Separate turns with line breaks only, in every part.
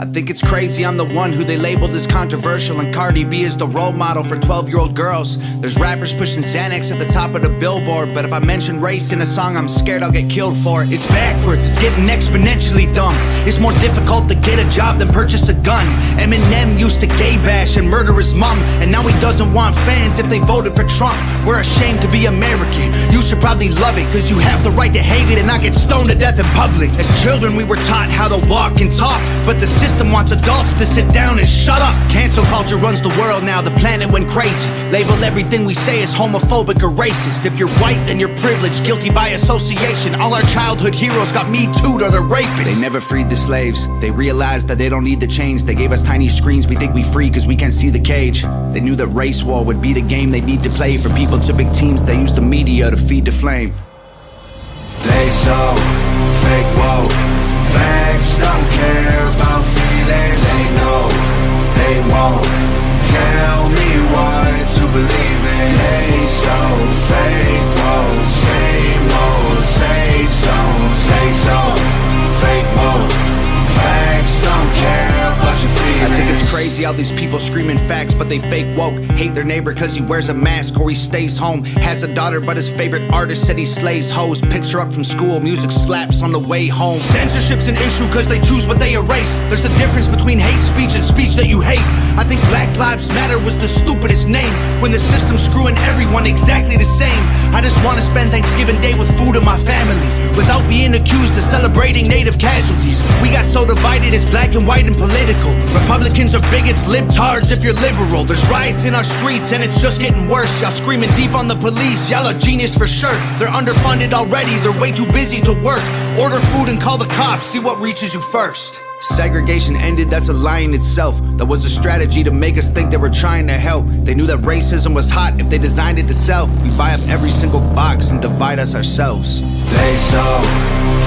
think it's crazy I'm the one who they labeled as controversial, and Cardi B is the role model for 12-year-old girls. There's rappers pushing Xanax at the top of the billboard, but if I mention race in a song, I'm scared I'll get killed for it. It's backwards, it's getting exponentially dumb. It's more difficult to get a job than purchase a gun. Eminem used to gay bash and murder his mom, and now he doesn't want fans if they voted for Trump. We're ashamed to be American. You should probably love it, cause you have the right to hate it and not get stoned to death in public. As children we were taught how to walk and talk, but the system wants adults to sit down and shut up. Cancel culture runs the world now, the planet went crazy. Label everything we say as homophobic or racist. If you're white, then you're privileged, guilty by association. All our childhood heroes got Me Too'd or they're rapists. They never freed the slaves. They realized that they don't need to change. They gave us tiny screens, we think we free cause we can't see the cage. They knew that race war would be the game they need to play. For people to big teams, they use the media to feed the flame.
They so fake woke. Facts don't care about feelings. They know they won't tell me what to believe in. They so fake woke. Same old safe zones. They so fake woke. Facts don't care about your feelings.
I think it's crazy how these people screaming facts, but they fake woke. Hate their neighbor cause he wears a mask or he stays home. Has a daughter but his favorite artist said he slays hoes. Picks her up from school, music slaps on the way home. Censorship's an issue cause they choose what they erase. There's a difference between hate speech and speech that you hate. I think Black Lives Matter was the stupidest name, when the system's screwing everyone exactly the same. I just wanna spend Thanksgiving Day with food and my family, without being accused of celebrating native casualties. We got so divided it's black and white and political. Republicans are bigots, libtards if you're liberal. There's riots in our streets and it's just getting worse. Y'all screaming deep on the police, y'all are genius for sure. They're underfunded already, they're way too busy to work. Order food and call the cops, see what reaches you first. Segregation ended, that's a lie in itself. That was a strategy to make us think they were trying to help. They knew that racism was hot if they designed it to sell. We buy up every single box and divide us ourselves.
They so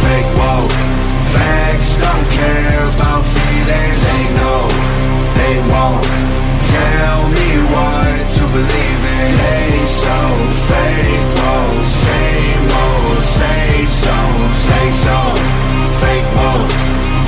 fake woke. Facts don't care about feelings. They know they won't tell me what to believe in. They so fake woke. Same old safe zones. They so fake woke.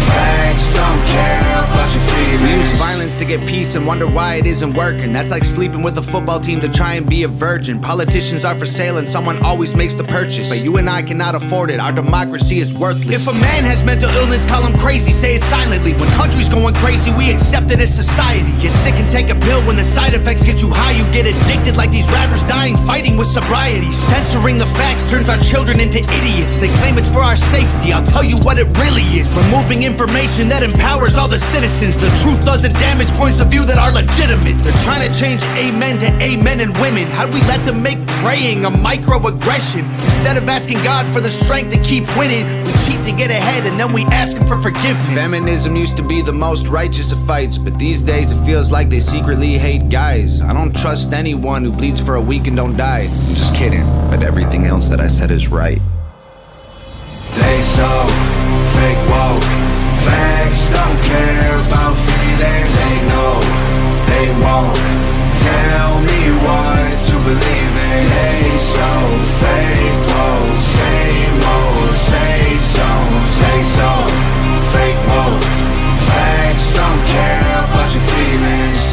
Facts don't care about your feelings.
We use violence to get peace and wonder why it isn't working. That's like sleeping with a football team to try and be a virgin. Politicians are for sale and someone always makes the purchase, but you and I cannot afford it, our democracy is worthless. If a man has mental illness, call him crazy, say it silently. When country's going crazy, we accept it as society. Get sick and take a pill, when the side effects get you high, you get addicted like these rappers dying fighting with sobriety. Censoring the facts turns our children into idiots. They claim it's for our safety, I'll tell you what it really is. Removing information that empowers all the citizens. The truth doesn't damage points of view that are legitimate. They're trying to change amen to amen and women. How'd we let them make praying a microaggression? Instead of asking God for the strength to keep winning, we cheat to get ahead and then we ask him for forgiveness. Feminism used to be the most righteous of fights, but these days it feels like they secretly hate guys. I don't trust anyone who bleeds for a week and don't die. I'm just kidding, but everything else that I said is right.
They so fake woke. Facts don't care about feelings. They know they won't tell me what to believe in. They so fake woke. Same old safe zones. They so fake woke. Facts don't care about your feelings.